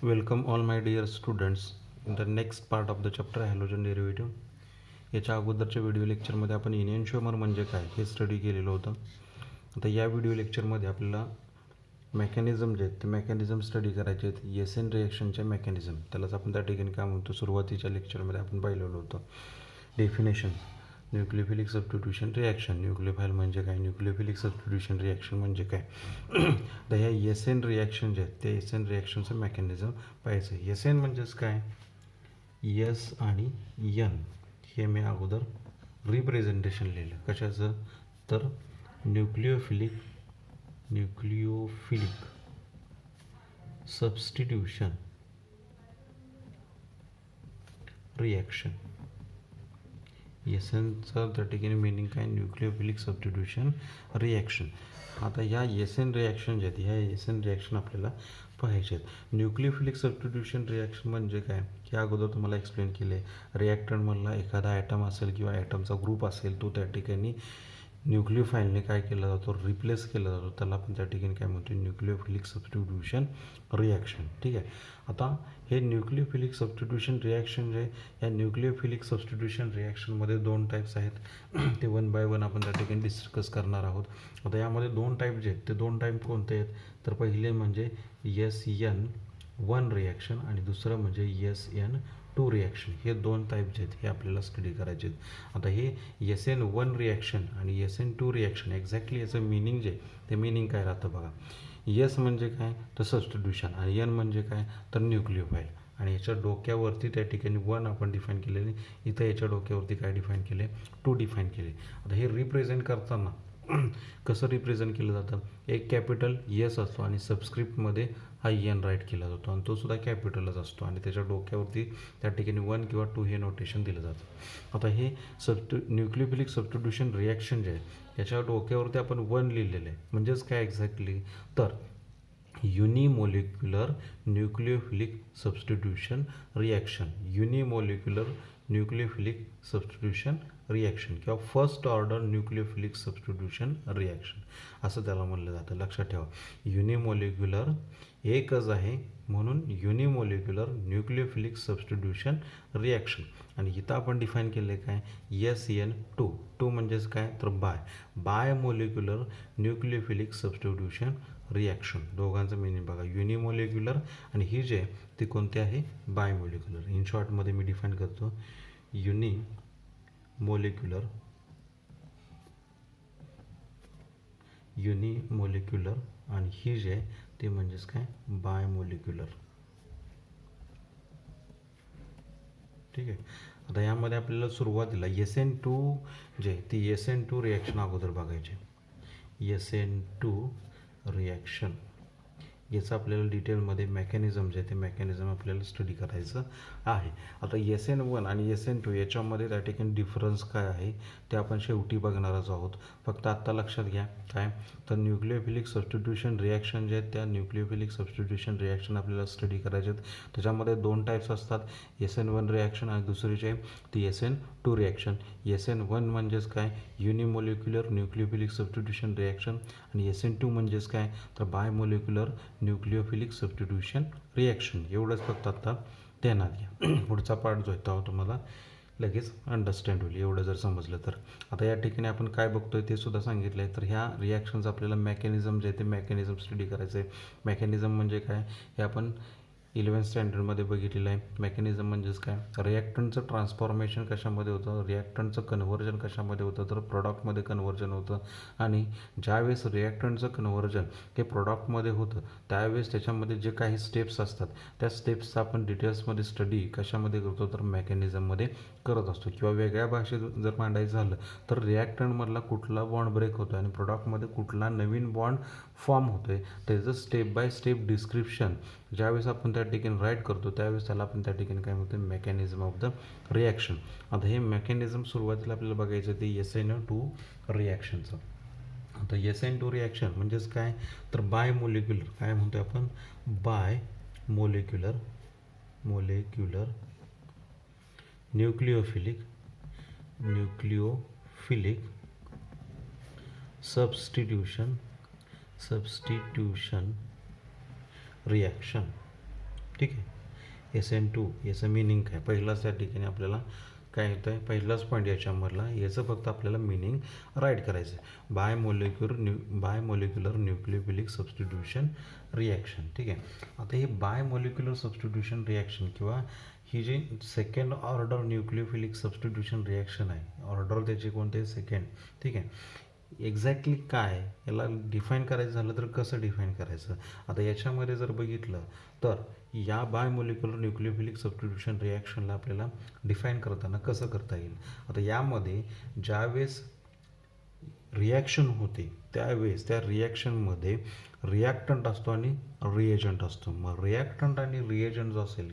Welcome all my dear students in the next part of the chapter halogen derivative. याच्या अगोदरच्या video लेक्चरमध्ये आपण इनिशियोमर म्हणजे काय हे स्टडी केलेलं होतं. आता या व्हिडिओ लेक्चरमध्ये आपल्याला मेकॅनिझम जे आहेत ते मेकॅनिझम स्टडी करायचे आहेत. एस एन रिॲक्शनच्या मेकॅनिझम, त्यालाच आपण त्या ठिकाणी काय म्हणतो, सुरुवातीच्या लेक्चरमध्ये आपण पाहिलेलं होतं. Definition, nucleophilic substitution reaction. Nucleophile म्हणजे काय, न्यूक्लियोफिलिक सबस्टिट्यूशन रिॲक्शन म्हणजे काय. तर ह्या एस एन रिॲक्शन जे आहेत त्या एस एन रिॲक्शनचं मेकॅनिझम पाहायचं. एस एन म्हणजेच काय, एस आणि एन हे मी अगोदर रिप्रेझेंटेशन लिहिलं कशाचं, तर न्यूक्लियोफिलिक सबस्टिट्यूशन रिॲक्शन. एस एनचं त्या ठिकाणी मिनिंग काय, न्यूक्लियोफिलिक सबस्टिट्यूशन रिॲक्शन. आता ह्या एस एन रिॲक्शन जे आहेत ह्या एस एन रिॲक्शन आपल्याला पाहायचे आहेत. न्यूक्लियोफिलिक सबस्टिट्यूशन रिॲक्शन म्हणजे काय हे अगोदर तुम्हाला एक्सप्लेन केले. रिॲक्टंटमधला एखादा ॲटम असेल किंवा ॲटमचा ग्रुप असेल तो त्या ठिकाणी न्यूक्लियोफाईलने काय केला जातो, रिप्लेस केला जातो. त्याला आपण त्या ठिकाणी काय म्हणतो, न्यूक्लियोफिलिक सबस्टिट्यूशन रिॲक्शन. ठीक आहे. आता हे न्यूक्लियोफिलिक सबस्टिट्यूशन रिॲक्शन जे या न्यूक्लियोफिलिक सबस्टिट्यूशन रिॲक्शनमध्ये दोन टाईप्स आहेत. ते वन बाय वन आपण त्या ठिकाणी डिस्कस करणार आहोत. आता यामध्ये दोन टाईप जे आहेत ते दोन टाईप कोणते आहेत, तर पहिले म्हणजे SN1 रिॲक्शन आणि दुसरं म्हणजे SN2 रिॲक्शन. हे दोन टाईप जे आहेत हे आपल्याला स्टडी करायचे आहेत. आता हे SN1 रिॲक्शन आणि SN2 रिॲक्शन एक्झॅक्टली याचं मिनिंग जे ते मिनिंग काय राहतं बघा. एस म्हणजे काय, तर सबस्टिट्यूशन, आणि एन म्हणजे काय, तर न्यूक्लियोफाईल. आणि याच्या डोक्यावरती त्या ठिकाणी वन आपण डिफाईन केलेले, इथं याच्या डोक्यावरती काय डिफाईन केले, टू डिफाईन केले. आता हे रिप्रेझेंट करताना कसं रिप्रेझेंट केलं जातं, एक कॅपिटल एस असतो आणि सबस्क्रिप्टमध्ये हा एन राईट केला जातो आणि तो सुद्धा कॅपिटलच असतो आणि त्याच्या डोक्यावरती त्या ठिकाणी 1 किंवा 2 हे नोटेशन दिलं जातं. आता हे न्यूक्लियोफिलिक सबस्टिट्यूशन रिॲक्शन जे आहे याच्या डोक्यावरती आपण 1 लिहिलेलं आहे. म्हणजेच काय एक्झॅक्टली, तर unimolecular nucleophilic substitution reaction. Unimolecular nucleophilic substitution reaction किंवा first order nucleophilic substitution reaction असं त्याला म्हणलं जातं. लक्षात ठेवा, युनिमोलिक्युलर एकच आहे म्हणून युनिमोलिक्युलर न्यूक्लियोफिलिक सबस्टिट्यूशन रिॲक्शन. आणि इथं आपण डिफाईन केलं आहे काय, SN2. टू म्हणजेच काय, तर bimolecular nucleophilic substitution reaction. दोघांचं मिनिंग बघा, युनिमोलिक्युलर आणि ही जे ती कोणती आहे, बायमोलिक्युलर. इन शॉर्टमध्ये मी डिफाईन करतो, युनिमोलिक्युलर आणि ही जे ते म्हणजेच काय, बायमोलिक्युलर. ठीक आहे. आता यामध्ये आपल्याला सुरुवातीला SN2 जे ती SN2 रिॲक्शन अगोदर बघायचे. SN2 रिॲक्शन याचं आपल्याला डिटेलमध्ये मेकॅनिझम जे आहे ते मेकॅनिझम आपल्याला स्टडी करायचं आहे. आता SN1 आणि SN2 याच्यामध्ये त्या ठिकाणी डिफरन्स काय आहे ते आपण शेवटी बघणारच आहोत. फक्त आत्ता लक्षात घ्या काय, तर न्यूक्लियोफिलिक सबस्टिट्यूशन रिॲक्शन जे आहेत त्या न्यूक्लियोफिलिक सबस्टिट्यूशन रिॲक्शन आपल्याला स्टडी करायचे आहेत. त्याच्यामध्ये दोन टाईप्स असतात, SN1 रिॲक्शन आणि दुसरी जे ती SN2 रिॲक्शन. SN1 म्हणजेच काय, युनिमोलिक्युलर न्यूक्लियोफिलिक सबस्टिट्यूशन रिॲक्शन आणि SN2 म्हणजेच काय, तर बायमोलिक्युलर न्यूक्लियोफिलिक सबस्टिट्यूशन रिॲक्शन. एवढंच फक्त आता ध्यानात घ्या. पुढचा पार्ट जो आहे तो तुम्हाला लगेच अंडरस्टँड होईल एवढं जर समजलं तर. आता या ठिकाणी आपण काय बघतोय ते सुद्धा सांगितलं आहे. तर ह्या रिॲक्शनचं आपल्याला मेकॅनिझम जे आहे ते मेकॅनिझम स्टडी करायचं आहे. मेकॅनिझम म्हणजे काय हे आपण 11th स्टँडर्डमध्ये बघितलेलं आहे. मेकॅनिझम म्हणजेच काय, रिॲक्टंटचं ट्रान्सफॉर्मेशन कशामध्ये होतं, रिॲक्टंटचं कन्व्हर्जन कशामध्ये होतं, तर प्रॉडक्टमध्ये कन्व्हर्जन होतं. आणि ज्यावेळेस रिॲक्टंटचं कन्व्हर्जन हे प्रॉडक्टमध्ये होतं त्यावेळेस त्याच्यामध्ये जे काही स्टेप्स असतात त्या स्टेप्सचा आपण डिटेल्समध्ये स्टडी कशामध्ये करतो, तर मेकॅनिझममध्ये करत असतो. किंवा वेगळ्या भाषेत जर मांडायचं झालं तर रिॲक्टंटमधला कुठला बॉन्ड ब्रेक होतो आणि प्रॉडक्टमध्ये कुठला नवीन बॉन्ड फॉर्म होतो आहे त्याचं स्टेप बाय स्टेप डिस्क्रिप्शन ज्यावेळेस आपण त्या ठिकाणी राईट करतो त्यावेळेस त्याला आपण त्या ठिकाणी काय म्हणतो, मेकॅनिझम ऑफ द रिॲक्शन. आता हे मेकॅनिझम सुरुवातीला आपल्याला बघायचं ते SN2 रिॲक्शनचं. आता SN2 रिॲक्शन म्हणजेच काय, तर बाय मोलिक्युलर, काय म्हणतो आपण, bimolecular nucleophilic substitution reaction. ठीक आहे. SN2 याचं मिनिंग काय, पहिलाच त्या ठिकाणी आपल्याला काय होतं आहे, पहिलाच पॉईंट याच्यामधला याचं फक्त आपल्याला मिनिंग राईट करायचं आहे. Bimolecular nucleophilic substitution reaction. ठीक आहे. आता हे बाय मॉलिक्युलर सबस्टिट्यूशन रिॲक्शन किंवा ही जी second order nucleophilic substitution reaction आहे, ऑर्डर त्याची कोणते, सेकंड. ठीक आहे. एक्झॅक्टली काय याला डिफाईन करायचं झालं तर कसं डिफाईन करायचं. आता याच्यामध्ये जर बघितलं तर या बायमॉलिक्युलर न्यूक्लियोफिलिक सबस्टिट्यूशन रिॲक्शनला आपल्याला डिफाईन करताना कसं करता येईल. आता यामध्ये ज्यावेळेस रिॲक्शन होते त्यावेळेस त्या रिॲक्शनमध्ये रिॲक्टंट असतो आणि रिएजंट असतो. मग रिॲक्टंट आणि रिएजंट जो असेल,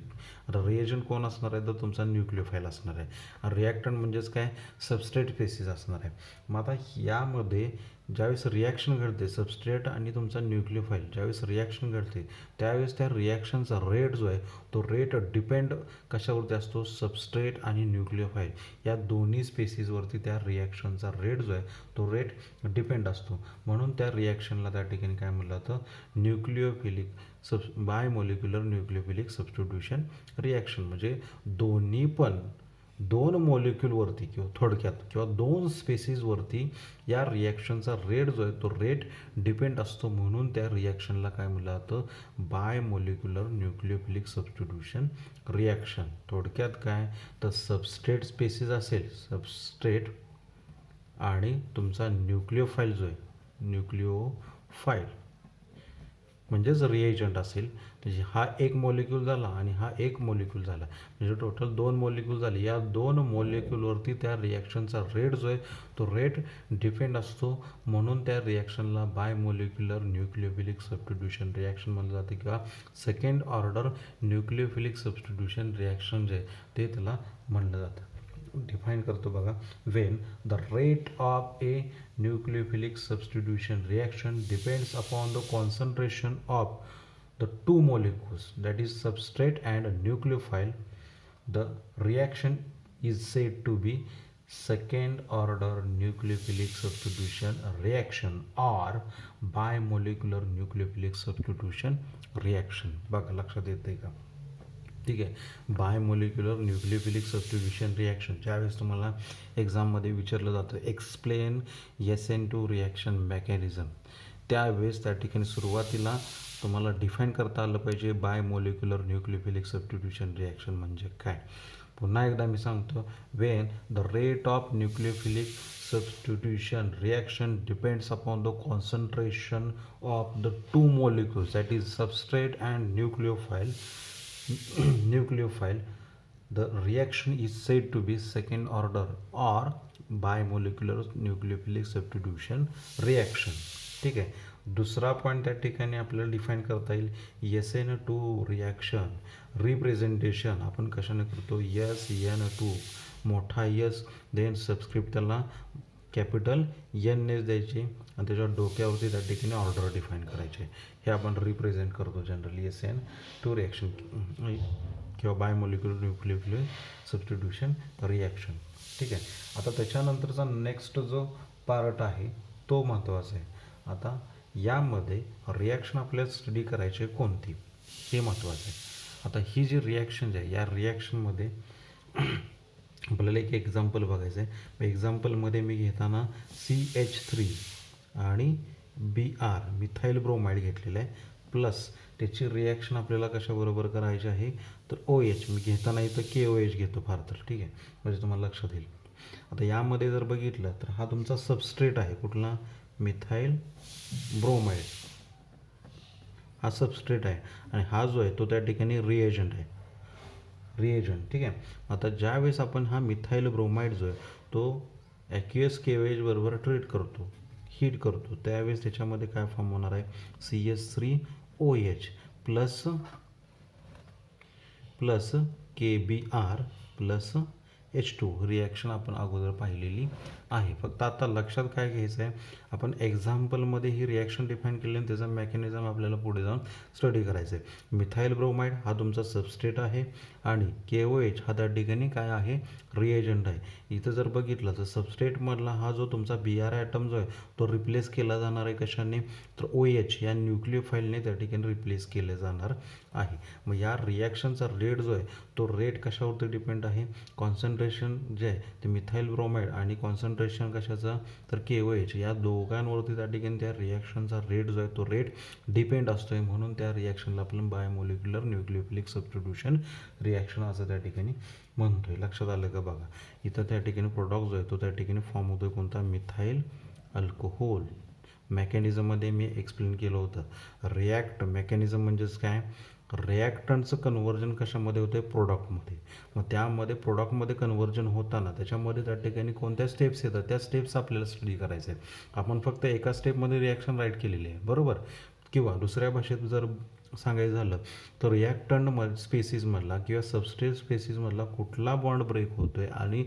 आता रिएजंट कोण असणार आहे तर तुमचा न्यूक्लियोफाईल असणार आहे. रिॲक्टंट म्हणजेच काय, सबस्ट्रेट स्पेसिस असणार आहे. मग आता यामध्ये ज्यावेळेस रिॲक्शन घडते सबस्ट्रेट आणि तुमचा न्यूक्लियोफाईल ज्यावेळेस रिॲक्शन घडते त्यावेळेस त्या रिॲक्शनचा रेट जो आहे तो रेट डिपेंड कशावरती असतो, सबस्ट्रेट आणि न्यूक्लियोफाईल या दोन्ही स्पेसिसवरती त्या रिॲक्शनचा रेट जो आहे तो रेट डिपेंड असतो. म्हणून त्या रिॲक्शनला त्या ठिकाणी काय म्हटलं जातं, न्यूक्लियोफिलिक बायमॉलिक्युलर न्यूक्लियोफिलिक सबस्टिट्यूशन रिॲक्शन. म्हणजे दोन्ही पण दोन मॉलिक्यूलवरती किंवा थोडक्यात किंवा दोन स्पेसिसवरती या रिॲक्शनचा रेट जो आहे तो रेट डिपेंड असतो. म्हणून त्या रिॲक्शनला काय म्हटलं जातं, बायमॉलिक्युलर न्यूक्लियोफिलिक सबस्टिट्यूशन रिॲक्शन. थोडक्यात काय तर सबस्ट्रेट स्पेसिस असेल, सबस्ट्रेट आणि तुमचा न्यूक्लियोफाईल जो आहे, न्यूक्लियोफाईल म्हणजेच रिएजंट असेल. म्हणजे हा एक मॉलिक्यूल झाला आणि हा एक मॉलिक्यूल झाला, म्हणजे टोटल दोन मॉलिक्यूल झाले. या दोन मॉलिक्यूलवरती त्या रिॲक्शनचा रेट जो आहे तो रेट डिपेंड असतो. म्हणून त्या रिॲक्शनला बायमॉलिक्युलर न्यूक्लियोफिलिक सबस्टिट्यूशन रिॲक्शन म्हणलं जाते किंवा second order nucleophilic substitution reaction जे ते त्याला म्हणलं जातं. डिफाईन करतो बघा. Wien the rate of A nucleophilic substitution reaction depends upon the concentration of the two molecules, that is substrate and nucleophile, the reaction is said to be second order nucleophilic substitution reaction or bimolecular nucleophilic substitution reaction. बघा लक्षात येते का. ठीक आहे. बायमॉलिक्युलर nucleophilic substitution reaction ज्यावेळेस तुम्हाला एक्झाममध्ये विचारलं जातं एक्सप्लेन SN2 रिॲक्शन मेकॅनिझम, त्यावेळेस त्या ठिकाणी सुरुवातीला तुम्हाला डिफाईन करता आलं पाहिजे बायमॉलिक्युलर न्यूक्लियोफिलिक सबस्टिट्यूशन रिॲक्शन म्हणजे काय. पुन्हा एकदा मी सांगतो. Wien the rate of nucleophilic substitution reaction depends upon the concentration of the two molecules, that is substrate and nucleophile, the reaction is said to be second order or bimolecular nucleophilic substitution reaction. ठीक आहे. दुसरा point त्या ठिकाणी आपल्याला define करता येईल. SN2 reaction representation आपण कशाने करतो, SN2 मोठा S देन सबस्क्रिप्ट त्याला कॅपिटल Nनेच द्यायचे आणि त्याच्या डोक्यावरती त्या ठिकाणी ऑर्डर डिफाईन करायचे. हे आपण रिप्रेझेंट करतो जनरली SN2 रिॲक्शन किंवा बायमॉलिक्युलर न्यूक्लियोफिलिक सबस्टिट्यूशन रिॲक्शन. ठीक आहे. आता त्याच्यानंतरचा नेक्स्ट जो पार्ट आहे तो महत्त्वाचा आहे. आता यामध्ये रिॲक्शन आपल्याला स्टडी करायचे कोणती हे महत्त्वाचं आहे. आता ही जी रिॲक्शन आहे या रिॲक्शनमध्ये आपल्याला एक एक्झाम्पल बघायचं आहे. एक्झाम्पलमध्ये मी घेताना CH3 आणि Br मिथाईल ब्रोमाइड घेतलेलं आहे प्लस त्याची रिॲक्शन आपल्याला कशाबरोबर करायची आहे तर OH मी घेताना इथं KOH घेतो फार तर. ठीक आहे, म्हणजे तुम्हाला लक्षात येईल. आता यामध्ये जर बघितलं तर हा तुमचा सबस्ट्रेट आहे कुठला, मिथाईल ब्रोमाइड हा सबस्ट्रेट आहे आणि हा जो आहे तो त्या ठिकाणी रिएजंट आहे, रिएजंट. ठीक आहे. आता ज्यावेळेस आपण हा मिथाईल ब्रोमाइड जो आहे तो ॲक्युएस KOH बरोबर ट्रीट करतो, हीट करतो, त्यावेळेस त्याच्यामध्ये काय फॉर्म होणार आहे CH3OH plus KBr plus H2 reaction आपण अगोदर पाहिलेली आहे. फक्त आता लक्षात काय घ्यायचं आहे, आपण एक्झाम्पलमध्ये ही रिॲक्शन डिफाईन केली आणि त्याचा मेकॅनिझम आपल्याला पुढे जाऊन स्टडी करायचं आहे. मिथाईल ब्रोमाइड हा तुमचा सबस्ट्रेट आहे आणि KOH हा त्या ठिकाणी काय आहे, रिएजंट आहे. इथं जर बघितलं तर सबस्ट्रेटमधला हा जो तुमचा BR ॲटम जो आहे तो रिप्लेस केला जाणार आहे कशाने, तर OH या न्यूक्लियोफाईलने त्या ठिकाणी रिप्लेस केले जाणार आहे. मग या रिॲक्शनचा रेट जो आहे तो रेट कशावरती डिपेंड आहे, कॉन्सन्ट्रेशन जे आहे ते मिथाईल ब्रोमाइड आणि कॉन्सन्ट्रेशन कशाचं, तर KOH या दोघांवरती त्या ठिकाणी त्या रिॲक्शनचा रेट जो आहे तो रेट डिपेंड असतो आहे. म्हणून त्या रिॲक्शनला आपण बायोमोलिक्युलर न्यूक्लियोफिलिक सबस्टिट्यूशन रिॲक्शन असं त्या ठिकाणी म्हणतोय. लक्षात आलं का बघा, इथं त्या ठिकाणी प्रोडक्ट जो आहे तो त्या ठिकाणी फॉर्म होतोय कोणता, मिथाईल अल्कोहोल. मेकॅनिझममध्ये मी एक्सप्लेन केलं होतं. रिॲक्ट मेकॅनिझम म्हणजेच काय, रिॲक्टंटचं कन्व्हर्जन कशामध्ये होतं आहे, प्रोडक्टमध्ये. मग त्यामध्ये प्रोडक्टमध्ये कन्व्हर्जन होताना त्याच्यामध्ये त्या ठिकाणी कोणत्या स्टेप्स येतात, त्या स्टेप्स आपल्याला स्टडी करायचे आहेत. आपण फक्त एका स्टेपमध्ये रिॲक्शन राईट केलेली आहे, बरोबर. किंवा दुसऱ्या भाषेत जर सांगायचं झालं तर रिॲक्टंट स्पेसिसमधला किंवा सबस्ट्रेट स्पेसिसमधला कुठला बॉन्ड ब्रेक होतो आहे आणि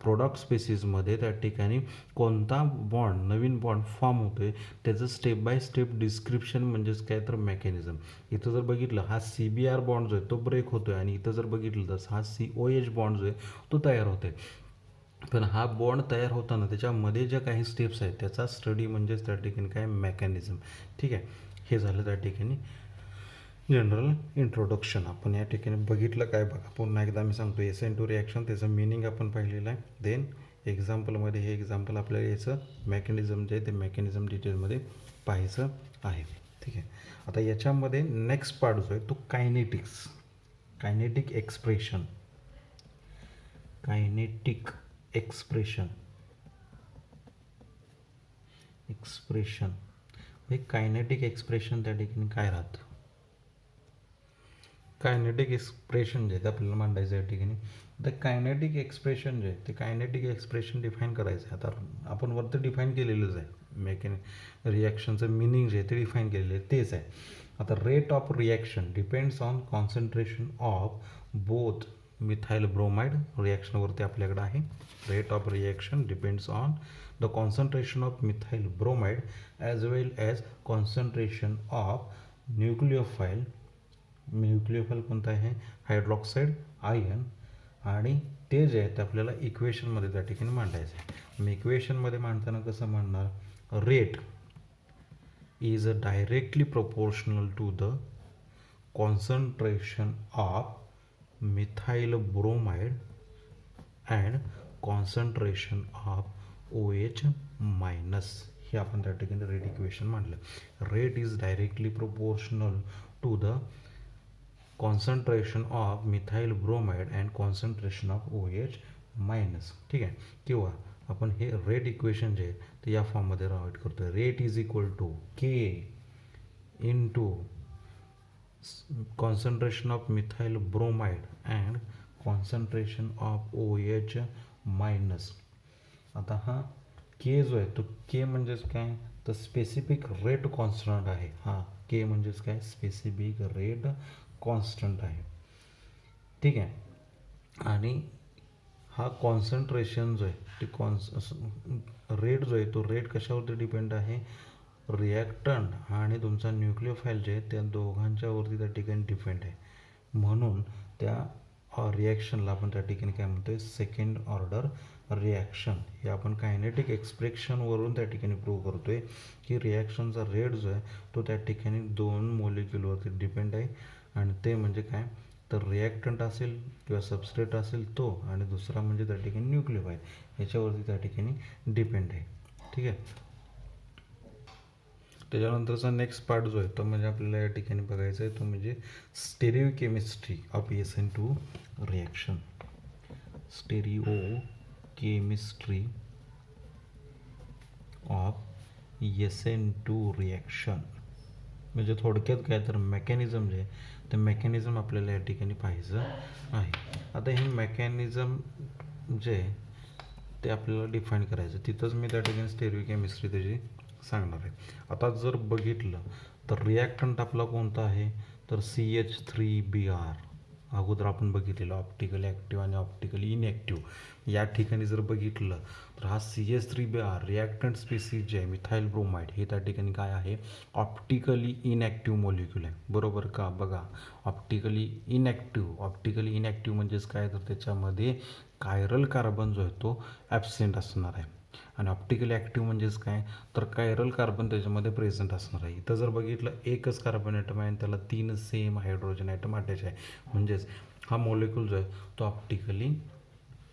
प्रोडक्ट स्पेसिसमध्ये त्या ठिकाणी कोणता बॉन्ड नवीन बॉन्ड फॉर्म होतो आहे, त्याचं स्टेप बाय स्टेप डिस्क्रिप्शन म्हणजेच काय, तर मेकॅनिझम. इथं जर बघितलं हा CBR बॉन्ड जो आहे तो ब्रेक होतो आहे आणि इथं जर बघितलं तर हा COH बॉन्ड जो आहे तो तयार होतो आहे. पण हा बॉन्ड तयार होताना त्याच्यामध्ये ज्या काही स्टेप्स आहेत त्याचा स्टडी म्हणजेच त्या ठिकाणी काय, मेकॅनिझम. ठीक आहे, हे झालं त्या ठिकाणी जनरल इंट्रोडक्शन. आपण या ठिकाणी बघितलं काय बघा, पुन्हा एकदा मी सांगतो. SN2 रिॲक्शन त्याचं मिनिंग आपण पाहिलेलं आहे. देन एक्झाम्पलमध्ये हे एक्झाम्पल आपल्याला याचं मेकॅनिझम जे आहे ते मेकॅनिझम डिटेलमध्ये पाहायचं आहे. ठीक आहे, आता याच्यामध्ये नेक्स्ट पार्ट जो आहे तो kinetics, kinetic expression, kinetic expression. हे कायनेटिक एक्सप्रेशन त्या ठिकाणी काय राहतं, कायनेटिक एक्सप्रेशन जे आहे ते आपल्याला मांडायचं आहे या ठिकाणी. तर कायनेटिक एक्सप्रेशन जे आहे ते कायनेटिक एक्सप्रेशन डिफाईन करायचं आहे. आता आपण वरती डिफाईन केलेलंच आहे, रिॲक्शनचं मिनिंग जे आहे ते डिफाईन केलेलं आहे तेच आहे. आता rate of reaction depends on concentration of both methyl bromide, रिॲक्शनवरती आपल्याकडे आहे. Rate of reaction depends on the concentration of methyl bromide as well as concentration of nucleophile कोणता आहे, हायड्रॉक्साईड आयन. आणि ते जे आहे ते आपल्याला इक्वेशनमध्ये त्या ठिकाणी मांडायचं आहे. मग इक्वेशनमध्ये मांडताना कसं मांडणार, rate is directly proportional to the concentration of methyl bromide and concentration of OH minus. हे आपण त्या ठिकाणी रेट इक्वेशन मांडलं. Rate is directly proportional to the concentration of methyl bromide and concentration of OH minus. ठीक आहे, किंवा आपण हे रेट इक्वेशन जे आहे ते या फॉर्ममध्ये राईट करतो. Rate is equal to K into concentration of methyl bromide and concentration of OH minus. आता हा K जो आहे तो K म्हणजेच काय, तर स्पेसिफिक रेट कॉन्स्टंट आहे. हा K म्हणजेच काय, स्पेसिफिक रेट कॉन्स्टंट आहे. ठीक आहे, आणि हा कॉन्सन्ट्रेशन जो आहे ते रेट जो आहे तो रेट कशावरती डिपेंड आहे, रिॲक्टंट आणि तुमचा न्यूक्लियोफाईल जे आहे त्या दोघांच्यावरती त्या ठिकाणी डिपेंड आहे. म्हणून त्या रिॲक्शनला आपण त्या ठिकाणी काय म्हणतोय, सेकंड ऑर्डर रिॲक्शन. हे आपण कायनेटिक एक्सप्रेशनवरून त्या ठिकाणी प्रूव्ह करतोय की रिॲक्शनचा रेट जो आहे तो त्या ठिकाणी दोन मॉलिक्युलवरती डिपेंड आहे. आणि ते म्हणजे काय, तर रिॲक्टंट असेल किंवा सबस्ट्रेट असेल तो, आणि दुसरा म्हणजे त्या ठिकाणी न्यूक्लियोफाईल याच्यावरती त्या ठिकाणी डिपेंड आहे. ठीक आहे, त्याच्यानंतरचा नेक्स्ट पार्ट जो आहे तो म्हणजे आपल्याला या ठिकाणी बघायचा आहे तो म्हणजे stereochemistry of SN2 reaction. Stereochemistry of SN2 reaction म्हणजे थोडक्यात काय, तर मेकॅनिझम जे आहे ते मेकॅनिझम आपल्याला या ठिकाणी पाहायचं आहे. आता हे मेकॅनिझम जे आहे ते आपल्याला डिफाईन करायचं, तिथंच मी त्या ठिकाणी स्टेरिओकेमिस्ट्री त्याची सांगणार आहे. आता जर बघितलं तर रिॲक्टंट आपला कोणता आहे, तर CH3Br. अगोदर आपण बघितलेलं ऑप्टिकली ॲक्टिव्ह आणि ऑप्टिकली इनॲक्टिव्ह. या ठिकाणी जर बघितलं तर तर हा CH3Br रिॲक्टंट स्पीसीज जे आहे मिथाईल ब्रोमाइड हे त्या ठिकाणी काय आहे, ऑप्टिकली इनॅक्टिव्ह मॉलिक्यूल आहे. बरोबर का? बघा, ऑप्टिकली इनॅक्टिव्ह म्हणजेच काय, तर त्याच्यामध्ये कायरल कार्बन जो आहे तो ॲबसेंट असणार आहे. आणि ऑप्टिकली ॲक्टिव्ह म्हणजेच काय, तर कायरल कार्बन त्याच्यामध्ये प्रेझेंट असणार आहे. इथं जर बघितलं एकच कार्बन ॲटम आहे आणि त्याला 3 सेम हायड्रोजन ॲटम अटॅच आहे, म्हणजेच हा मॉलिक्यूल जो आहे तो ऑप्टिकली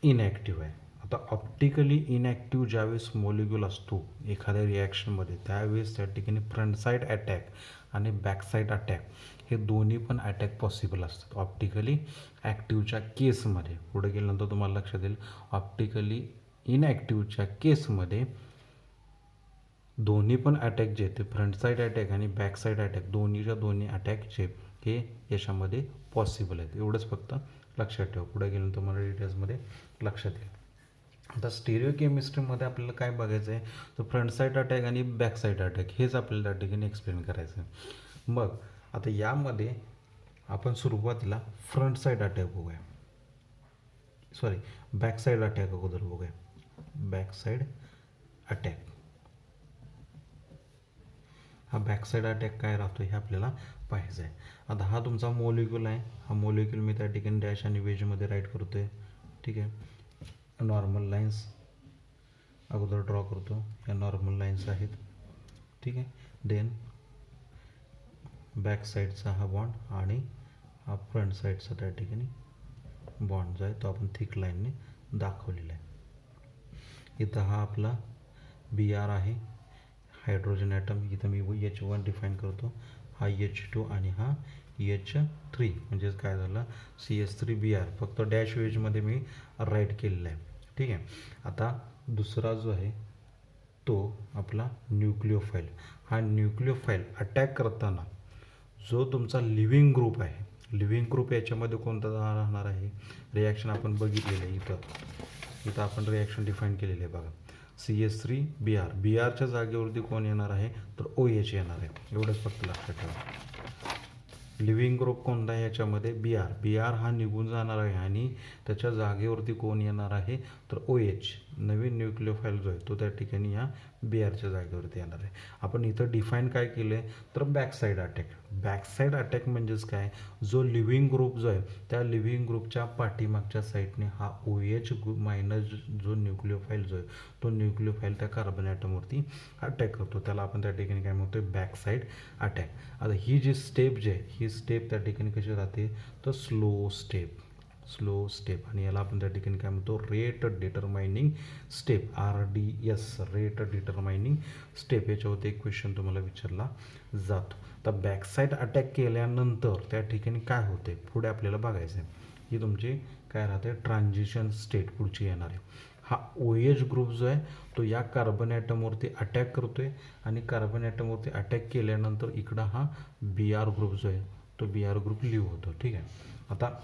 इनॅक्टिव्ह आहे. आता ऑप्टिकली इनॅक्टिव्ह ज्यावेळेस मॉलिक्यूल असतो एखाद्या रिॲक्शनमध्ये, त्यावेळेस त्या ठिकाणी फ्रंट साईड अटॅक आणि बॅक साईड अटॅक हे दोन्ही पण अटॅक पॉसिबल असतात ऑप्टिकली ॲक्टिव्हच्या केसमध्ये. पुढे गेल्यानंतर तुम्हाला लक्षात येईल, ऑप्टिकली इनॅक्टिव्हच्या केसमध्ये दोन्ही पण अटॅक जे ते फ्रंट साईड अटॅक आणि बॅक साईड अटॅक दोन्ही अटॅक जे हे याच्यामध्ये पॉसिबल आहेत. एवढंच फक्त लक्षात ठेवा. पुढे गेल्यानंतर मला डिटेल्समध्ये लक्षात येईल. आता स्टेरिओ केमिस्ट्रीमध्ये आपल्याला काय बघायचं आहे, तर फ्रंट साईड अटॅक आणि बॅक साईड अटॅक हेच आपल्याला त्या ठिकाणी एक्सप्लेन करायचं आहे. मग आता यामध्ये आपण सुरुवातीला फ्रंट साईड अटॅक बघूया, सॉरी बॅक साईड अटॅक अगोदर बघूया. बॅक साईड अटॅक, हा बॅक साईड अटॅक काय राहतो हे आपल्याला पाहायचं आहे. आता हा तुमचा मॉलिक्यूल आहे, हा मॉलिक्यूल मी त्या ठिकाणी डॅश आणि वेजमध्ये राईट करतो आहे. ठीक आहे, नॉर्मल लाईन्स अगोदर ड्रॉ करतो, या नॉर्मल लाईन्स आहेत. ठीक आहे, देन बॅक साईडचा हा बॉन्ड आणि हा फ्रंट साईडचा त्या ठिकाणी बॉन्ड जो आहे तो आपण थिक लाईनने दाखवलेला आहे. इथं हा आपला Br आहे, हायड्रोजन ॲटम. इथं मी H1 डिफाईन करतो, हा H2 आणि हा H3 म्हणजेच काय झालं, CH3Br. फक्त डॅश वेजमध्ये मी राईट केलेलं आहे. ठीक आहे, आता दुसरा जो आहे तो आपला न्यूक्लिओफाईल. हा न्यूक्लिओफाईल अटॅक करताना जो तुमचा लिव्हिंग ग्रुप आहे, लिव्हिंग ग्रुप याच्यामध्ये कोणता राहणार आहे, रिॲक्शन आपण बघितलेलं आहे. इथं आपण रिॲक्शन डिफाईन केलेली आहे बघा, CH3Br. Brच्या जागेवरती कोण येणार आहे, तर OH येणार आहे. एवढंच फक्त लक्षात ठेवा. लिव्हिंग ग्रुप कोणता आहे याच्यामध्ये, Br हा निघून जाणार आहे आणि त्याच्या जागेवरती कोण येणार आहे, तर OH नवीन न्यूक्लिओफाईल जो आहे तो त्या ठिकाणी या Brच्या जागेवरती येणार आहे. आपण इथं डिफाईन काय केलं आहे, तर back side attack. Back side attack म्हणजेच काय, जो लिव्हिंग ग्रुप जो आहे त्या लिव्हिंग ग्रुपच्या पाठीमागच्या साईडने हा OH मायनस जो न्यूक्लिओफाईल जो आहे तो न्यूक्लिओफाईल त्या कार्बन ॲटमवरती अटॅक करतो, त्याला आपण त्या ठिकाणी काय म्हणतो, बॅक साईड अटॅक. आता ही जी स्टेप जी आहे ही स्टेप त्या ठिकाणी कशी राहते, तर स्लो स्टेप आणि याला आपण त्या ठिकाणी काय म्हणतो, rate determining step, RDS, rate determining step. याच्यावरती एक क्वेश्चन तुम्हाला विचारला जातो. तर बॅक साईड अटॅक केल्यानंतर त्या ठिकाणी काय होते पुढे आपल्याला बघायचं आहे. ही तुमची काय राहते, ट्रान्झिशन स्टेट पुढची येणार आहे. हा OH ग्रुप जो आहे तो या कार्बन ॲटमवरती अटॅक करतोय आणि कार्बन ॲटमवरती अटॅक केल्यानंतर इकडं हा Br ग्रुप जो आहे तो Br ग्रुप लिव्ह होतो. ठीक आहे, आता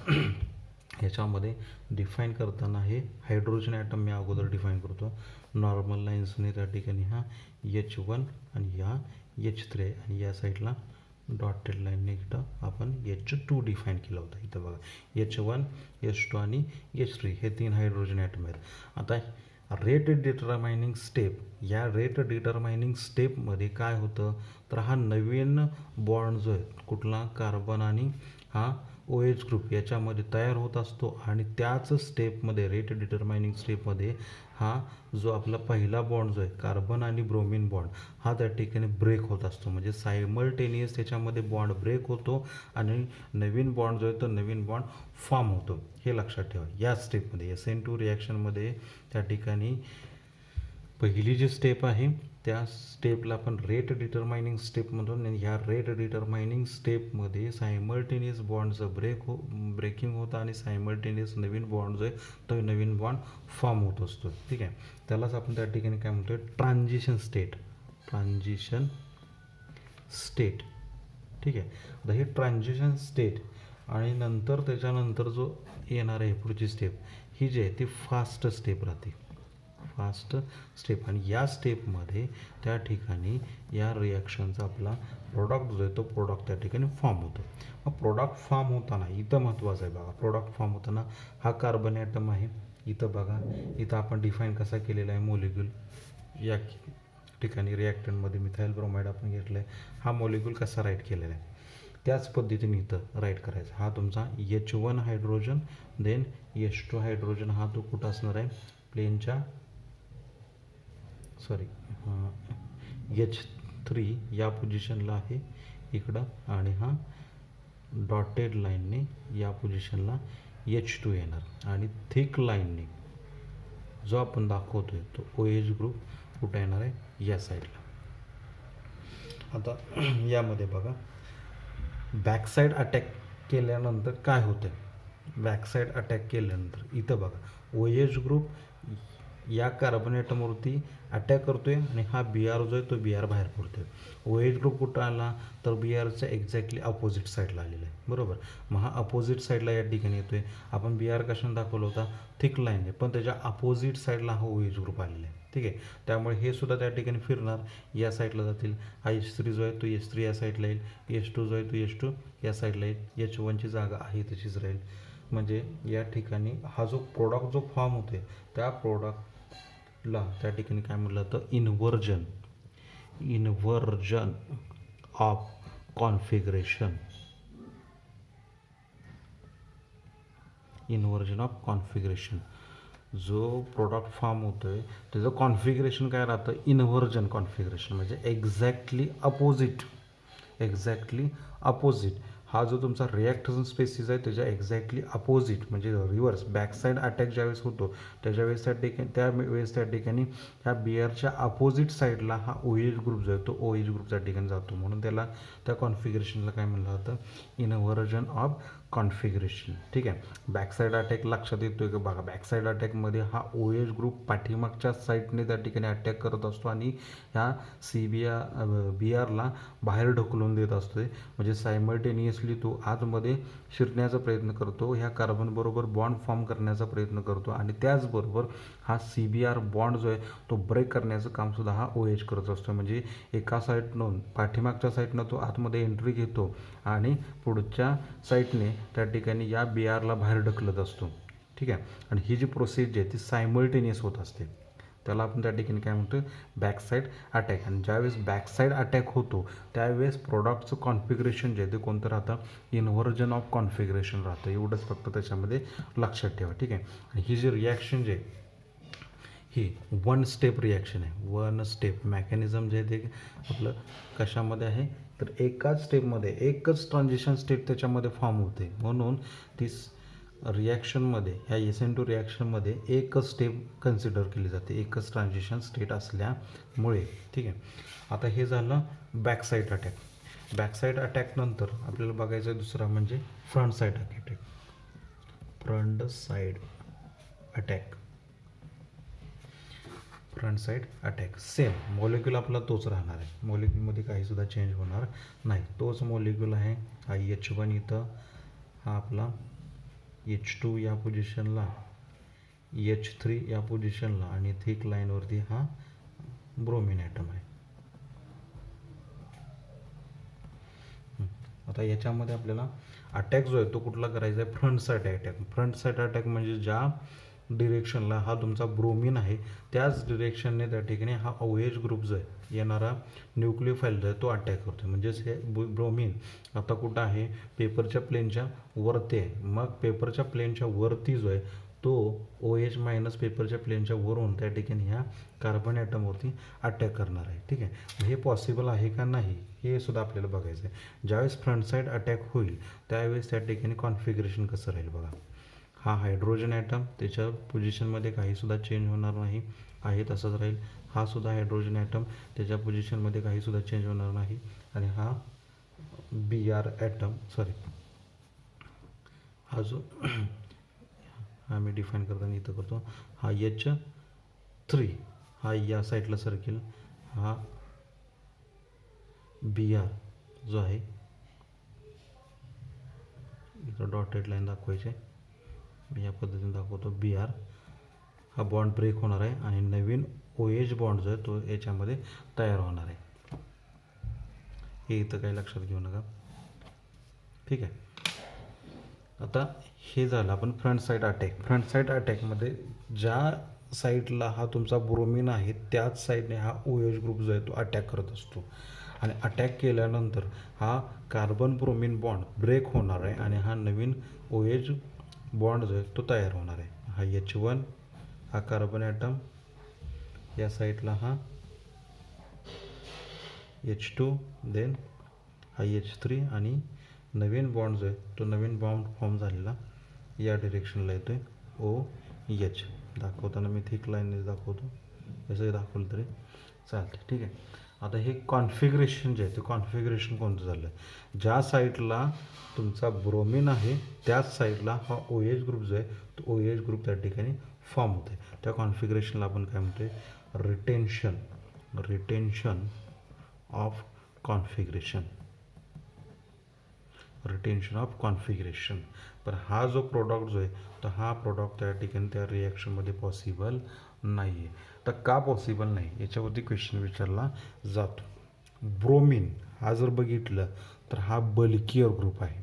ह्याच्यामध्ये डिफाईन करताना हे हायड्रोजन ॲटम मी अगोदर डिफाईन करतो, नॉर्मल लाईन्सने त्या ठिकाणी हा H1 आणि हा H3 आहे आणि या साईडला डॉटेड लाईनने इथं आपण H2 डिफाईन केला होता. इथं बघा H1, H2 आणि H3 हे 3 हायड्रोजन ॲटम आहेत. आता रेट डिटरमाइनिंग स्टेप, या रेट डिटरमाइनिंग स्टेपमध्ये काय होतं, तर हा नवीन बॉन्ड जो आहे कुठला, कार्बन आणि हा OH ग्रुप याच्यामध्ये तयार होत असतो आणि त्याच स्टेपमध्ये, रेट डिटरमाइनिंग स्टेपमध्ये हा जो आपला पहिला बॉन्ड जो आहे कार्बन आणि ब्रोमिन बॉन्ड हा त्या ठिकाणी ब्रेक होत असतो. म्हणजे सायमल्टेनियस त्याच्यामध्ये बॉन्ड ब्रेक होतो आणि नवीन बॉन्ड जो आहे तो नवीन बॉन्ड फॉर्म होतो. हे लक्षात ठेवा. या स्टेपमध्ये SN2 रिॲक्शनमध्ये त्या ठिकाणी पहिली जी स्टेप आहे त्या स्टेपला आपण रेट डिटरमाइनिंग स्टेप म्हणतो आणि ह्या रेट डिटरमाइनिंग स्टेपमध्ये सायमल्टेनियस बॉन्डचं ब्रेकिंग होतं आणि सायमल्टेनियस नवीन बॉन्ड जो आहे तो नवीन बॉन्ड फॉर्म होत असतो. ठीक आहे, त्यालाच आपण त्या ठिकाणी काय म्हणतो, ट्रान्झिशन स्टेट. ठीक आहे, आता हे ट्रान्झिशन स्टेट आणि नंतर त्याच्यानंतर जो येणार आहे पुढची स्टेप ही जी आहे ती फास्ट स्टेप राहते, आणि या स्टेपमध्ये त्या ठिकाणी या रिॲक्शनचा आपला प्रोडक्ट जो आहे तो प्रोडक्ट त्या ठिकाणी फॉर्म होतो. मग प्रोडक्ट फॉर्म होताना इथं महत्त्वाचं आहे बघा, प्रोडक्ट फॉर्म होताना हा कार्बन ॲटम आहे, इथं बघा, इथं आपण डिफाईन कसा केलेला आहे मॉलिक्यूल, या ठिकाणी रिॲक्टंटमध्ये मिथाइल ब्रोमाइड आपण घेतलं आहे, हा मॉलिक्यूल कसा राईट केलेला आहे त्याच पद्धतीने इथं राईट करायचा. हा तुमचा H1 hydrogen, then H2 hydrogen, हा तो कुठं असणार आहे प्लेनच्या H3 या पोझिशनला आहे इकडं, आणि हा डॉटेड लाईनने या पोझिशनला H2 येणार, आणि थिक लाईनने जो आपण दाखवतोय तो OH ग्रुप कुठं येणार आहे या साईडला. आता यामध्ये बघा, बॅकसाईड अटॅक केल्यानंतर काय होतं, बॅकसाईड अटॅक केल्यानंतर इथं बघा OH ग्रुप या कार्बन ॲटमवरती अटॅक करतोय आणि हा BR जो आहे तो BR बाहेर पडतोय. OH ग्रुप कुठं आला तर BRच्या एक्झॅक्टली अपोजिट साईडला आलेला आहे, बरोबर. मग हा अपोजिट साईडला या ठिकाणी येतोय. आपण BR कशाने दाखवला होता थिक लाईनने, पण त्याच्या अपोजिट साईडला हा OH ग्रुप आलेला आहे, ठीक आहे. त्यामुळे हे सुद्धा त्या ठिकाणी फिरणार, या साईडला जातील. हा H3 जो आहे तो H3 या साईडला येईल, H2 जो आहे तो H2 या साईडला येईल, H1ची जागा आहे तशीच राहील. म्हणजे या ठिकाणी हा जो प्रोडक्ट जो फॉर्म होते त्या प्रोडक्टला त्या ठिकाणी काय म्हटलं तर inversion of configuration, inversion of configuration. जो प्रोडक्ट फॉर्म होतो आहे त्याचं कॉन्फिगरेशन काय राहतं, इन्व्हर्जन कॉन्फिगरेशन, म्हणजे एक्झॅक्टली अपोजिट. हा जो तुमचा रिॲक्शन स्पेसिस आहे त्याच्या एक्झॅक्टली अपोजिट, म्हणजे रिव्हर्स बॅकसाईड अटॅक ज्यावेळेस होतो त्यावेळेस त्या ठिकाणी ह्या BRच्या अपोजिट साईडला हा OH ग्रुप जो आहे तो OH ग्रुपच्या ठिकाणी जातो, म्हणून त्याला त्या कॉन्फिगरेशनला काय म्हणलं जातं, इन्व्हर्जन ऑफ कॉन्फिगरेशन, ठीक आहे. बॅकसाईड अटॅक लक्षात येतोय का बघा, बॅकसाईड अटॅकमध्ये हा OH ग्रुप पाठीमागच्या साईडने त्या ठिकाणी अटॅक करत असतो आणि ह्या BRला बाहेर ढकलून देत असतो, म्हणजे सायमल्टेनियसली तो आतमध्ये शिरण्याचा प्रयत्न करतो, ह्या कार्बनबरोबर बॉन्ड फॉर्म करण्याचा प्रयत्न करतो, आणि त्याचबरोबर हा CBR बॉन्ड जो आहे तो ब्रेक करण्याचं कामसुद्धा हा OH करत असतो. म्हणजे एका साईडनं पाठीमागच्या साईडनं तो आतमध्ये एंट्री घेतो आणि पुढच्या साईडने त्या ठिकाणी या BRला बाहेर ढकलत असतो, ठीक आहे. आणि ही जी प्रोसेस जी आहे ती सायमल्टेनियस होत असते, त्याला आपण त्या ठिकाणी काय म्हणतो बॅकसाईड अटॅक. आणि ज्यावेळेस बॅकसाईड अटॅक होतो त्यावेळेस प्रोडक्टचं कॉन्फिगरेशन जे आहे ते कोणतं राहतं, इन्व्हर्जन ऑफ कॉन्फिगरेशन राहतं. एवढंच फक्त त्याच्यामध्ये लक्षात ठेवा, ठीक आहे. आणि ही जी रिॲक्शन जे आहे ही वन स्टेप रिॲक्शन आहे. वन स्टेप मेकॅनिझम जे आहे ते आपलं कशामध्ये आहे तर एकाच स्टेपमध्ये एकच ट्रान्झिशन स्टेट त्याच्यामध्ये फॉर्म होते, म्हणून ती रिॲक्शनमध्ये ह्या SN2 रिॲक्शनमध्ये एकच स्टेप कन्सिडर केली जाते, एकच ट्रान्झिशन स्टेट असल्यामुळे, ठीक आहे. आता हे झालं बॅकसाईड अटॅक. बॅकसाईड अटॅकनंतर आपल्याला बघायचं आहे दुसरा म्हणजे front side attack. Front side attack same molecule आपला तोच राहणार आहे, मॉलिक्यूलमध्ये काहीसुद्धा चेंज होणार नाही, तोच मॉलिक्यूल आहे. हा H1 इथं, हा आपला H2 या पोझिशनला, H3 या पोझिशनला, आणि थिक लाईनवरती हा ब्रोमिन ॲटम आहे. आता याच्यामध्ये आपल्याला अटॅक जो आहे तो कुठला करायचा आहे, front side attack. Front side attack म्हणजे ज्या डिरेक्शनला हा तुमचा ब्रोमिन आहे त्याच डिरेक्शनने त्या ठिकाणी हा OH ग्रुप जो आहे येणारा न्यूक्लियोफाईल जो आहे तो अटॅक करतो. म्हणजेच हे ब्रोमिन आता कुठं आहे, पेपरच्या प्लेनच्या वरती आहे. मग पेपरच्या प्लेनच्या वरती जो आहे तो OH मायनस पेपरच्या प्लेनच्या वरून त्या ठिकाणी ह्या कार्बन ॲटमवरती अटॅक करणार आहे, ठीक आहे. हे पॉसिबल आहे का नाही हे सुद्धा आपल्याला बघायचं आहे. ज्यावेळेस फ्रंट साईड अटॅक होईल त्यावेळेस त्या ठिकाणी कॉन्फिगरेशन कसं राहील बघा. हा हायड्रोजन ॲटम त्याच्या पोझिशनमध्ये काहीसुद्धा चेंज होणार नाही, आहे तसंच राहील. हा सुद्धा हायड्रोजन ॲटम त्याच्या पोझिशनमध्ये काहीसुद्धा चेंज होणार नाही. आणि हा BR ॲटम हा जो हा मी डिफाईन करताना इथं करतो, हा H3 हा या साईडला सरकेल, हा BR जो आहे इथं डॉटेड लाईन दाखवायचे, मी या पद्धतीने दाखवतो. BR हा बॉन्ड ब्रेक होणार आहे आणि नवीन OH बॉन्ड जो आहे तो याच्यामध्ये तयार होणार आहे. हे इथं काही लक्षात घेऊ नका, ठीक आहे. आता हे झालं आपण front side attack. Front side अटॅकमध्ये ज्या साईडला हा तुमचा ब्रोमिन आहे त्याच साईडने हा ओ एच ग्रुप जो आहे तो अटॅक करत असतो आणि अटॅक केल्यानंतर हा कार्बन ब्रोमिन बॉन्ड ब्रेक होणार आहे आणि हा नवीन ओ एच बॉन्ड जो आहे तो तयार होणार आहे. हा H1 हा कार्बन ॲटम, या साईडला हा H2, देन हा H3 आणि नवीन बॉन्ड जो आहे तो नवीन बॉन्ड फॉर्म झालेला या डिरेक्शनला येतो आहे OH. दाखवताना मी थिक लाईनने दाखवतो, जसं दाखवलं तरी चालते. ठीक आहे. आता हे कॉन्फिगरेशन जे आहे ते कॉन्फिगरेशन कोणतं झालं, ज्या साईडला तुमचा ब्रोमिन आहे त्याच साईडला हा ओ एच ग्रुप जो आहे तो ओ एच ग्रुप त्या ठिकाणी फॉर्म होतो आहे. त्या कॉन्फिगरेशनला आपण काय म्हणतो आहे, रिटेन्शन ऑफ कॉन्फिगरेशन. पण हा जो प्रोडक्ट जो आहे तर हा प्रोडक्ट त्या ठिकाणी त्या रिॲक्शनमध्ये पॉसिबल नाही आहे. तर का पॉसिबल नाही याच्यावरती क्वेश्चन विचारला जातो. ब्रोमिन हा जर बघितलं तर हा बल्कियर ग्रुप आहे,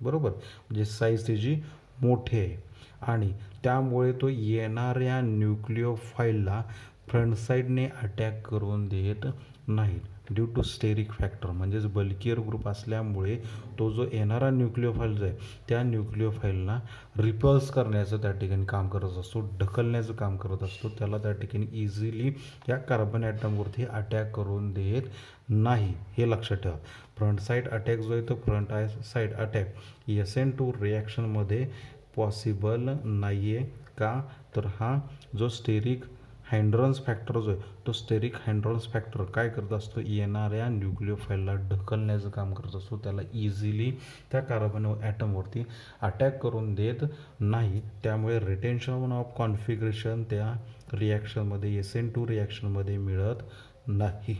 बरोबर, म्हणजे साईज त्याची मोठी आहे आणि त्यामुळे तो येणाऱ्या न्यूक्लिओफाईलला फ्रंट साईडने अटॅक करून देत नाही ड्यू टू स्टेरिक फॅक्टर. म्हणजेच बल्कियर ग्रुप असल्यामुळे तो जो येणारा न्यूक्लिओफाईल जो आहे त्या न्यूक्लिओफाईलला रिपल्स करण्याचं त्या ठिकाणी काम करत असतो, ढकलण्याचं काम करत असतो. त्याला त्या ठिकाणी इझिली या कार्बन ॲटमवरती अटॅक करून देत नाही, हे लक्षात ठेवा. फ्रंट साईड अटॅक जो आहे तो फ्रंट साईड अटॅक SN2 रिॲक्शनमध्ये पॉसिबल नाही आहे. का तर हा जो स्टेरिक हायड्रन्स फॅक्टर जो आहे तो स्टेरिक हायड्रन्स फॅक्टर काय करत असतो, येणाऱ्या न्यूक्लिओफाईलला ढकलण्याचं काम करत असतो, त्याला इझिली त्या कार्बन ॲटमवरती अटॅक करून देत नाही. त्यामुळे रिटेन्शन ऑफ कॉन्फिगरेशन त्या रिॲक्शनमध्ये SN2 रिॲक्शनमध्ये मिळत नाही.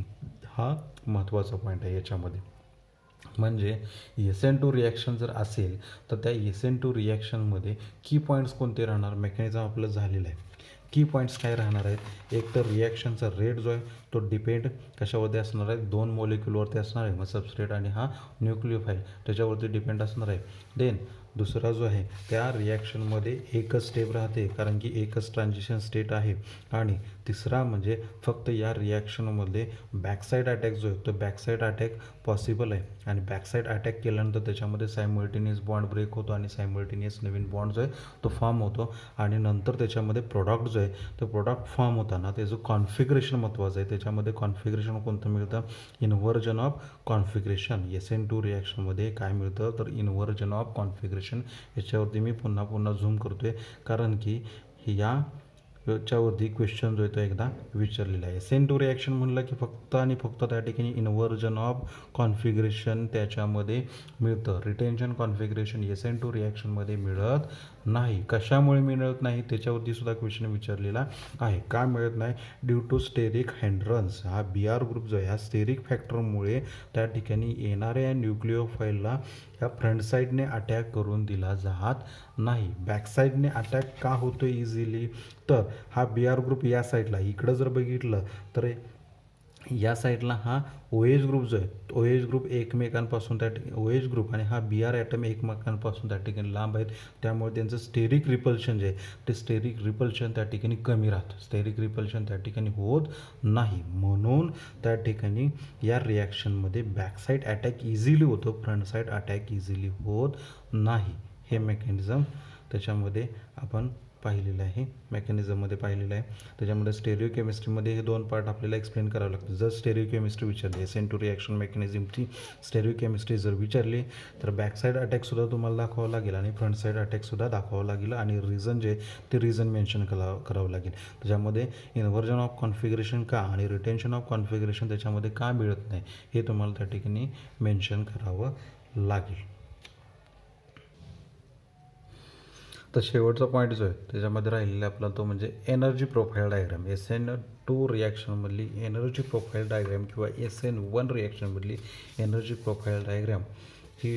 हा महत्त्वाचा पॉईंट आहे याच्यामध्ये. म्हणजे SN2 रिॲक्शन जर असेल तर त्या SN2 रिॲक्शनमध्ये की पॉईंट्स कोणते राहणार, मेकॅनिझम आपलं झालेलं आहे. की पॉईंट्स काय राहणार आहेत, एक तर रिॲक्शनचा रेट जो आहे तो डिपेंड कशावरती असणार आहे, 2 मॉलिक्यूलवरती असणार आहे, मग सबस्ट्रेट आणि हा न्यूक्लिओफाईल त्याच्यावरती डिपेंड असणार आहे. देन दुसरा जो आहे त्या रिॲक्शनमध्ये एकच स्टेप राहते कारण की एकच ट्रान्झिशन स्टेट आहे. आणि तिसरा म्हणजे फक्त या रिॲक्शनमध्ये बॅकसाईड अटॅक जो आहे तो बॅकसाईड अटॅक पॉसिबल आहे आणि बॅकसाईड अटॅक केल्यानंतर त्याच्यामध्ये सायमल्टेनियस बॉन्ड ब्रेक होतो आणि सायमल्टेनियस नवीन बॉन्ड जो आहे तो फॉर्म होतो आणि नंतर त्याच्यामध्ये प्रोडक्ट जो आहे तो प्रोडक्ट फॉर्म होताना त्याचं कॉन्फिगरेशन महत्त्वाचं आहे. त्याच्यामध्ये कॉन्फिगरेशन कोणतं मिळतं, इन्व्हर्जन ऑफ कॉन्फिगरेशन. SN2 रिॲक्शनमध्ये काय मिळतं तर इन्व्हर्जन ऑफ कॉन्फिगरेशन. याच्यावरती मी पुन्हा पुन्हा झूम करतो आहे कारण की याच्यावरती क्वेश्चन जो आहे तो एकदा विचारलेला आहे. SN2 रिॲक्शन म्हणलं की फक्त आणि फक्त त्या ठिकाणी इन्व्हर्जन ऑफ कॉन्फिगरेशन त्याच्यामध्ये मिळतं. रिटेन्शन कॉन्फिगरेशन SN2 रिॲक्शनमध्ये मिळत नाही. कशामुळे मिळत नाही त्याच्यावरती सुद्धा क्वेश्चन विचारलेला आहे. का मिळत नाही, ड्यू टू स्टेरिक हायड्रन्स. हा BR ग्रुप जो आहे ह्या स्टेरिक फॅक्टरमुळे त्या ठिकाणी येणाऱ्या न्यूक्लिओफाईलला ह्या फ्रंट साईडने अटॅक करून दिला जात नाही. बॅकसाईडने अटॅक का होतो इझिली, तर हा BR ग्रुप या साईडला इकडं जर बघितलं तर या साईडला हा OH ग्रुप जो आहे OH ग्रुप एकमेकांपासून त्या OH ग्रुप आणि हा BR ॲटम एकमेकांपासून त्या ठिकाणी लांब आहेत. त्यामुळे त्यांचं स्टेरिक रिपल्शन जे आहे ते स्टेरिक रिपल्शन त्या ठिकाणी कमी राहतं, स्टेरिक रिपल्शन त्या ठिकाणी होत नाही. म्हणून त्या ठिकाणी या रिॲक्शनमध्ये बॅकसाईड अटॅक इझिली होतो, फ्रंट साईड अटॅक इझिली होत नाही. हे मेकॅनिझम त्याच्यामध्ये आपण पाहिलेलं आहे, मेकॅनिझममध्ये पाहिलेलं आहे. त्याच्यामध्ये स्टेरिओ केमिस्ट्रीमध्ये हे 2 पार्ट आपल्याला एक्सप्लेन करावं लागतं. जर स्टेरिओ केमिस्ट्री विचारली, SN2 रिॲक्शन मेकॅनिझमची स्टेरिओ केमिस्ट्री जर विचारली तर बॅकसाईड अटॅकसुद्धा तुम्हाला दाखवावं लागेल आणि फ्रंट साईड अटॅकसुद्धा दाखवावं लागेल आणि रिझन जे ते रिझन मेन्शन करावं लागेल. त्याच्यामध्ये इन्व्हर्जन ऑफ कॉन्फिगरेशन का आणि रिटेन्शन ऑफ कॉन्फिगरेशन त्याच्यामध्ये का मिळत नाही हे तुम्हाला त्या ठिकाणी मेन्शन करावं लागेल. तर शेवटचा पॉईंट जो आहे त्याच्यामध्ये राहिलेला आपला तो म्हणजे एनर्जी प्रोफाईल डायग्राम. SN2 रिॲक्शनमधली एनर्जी प्रोफाईल डायग्राम किंवा SN1 रिॲक्शनमधली एनर्जी प्रोफाईल डायग्राम ही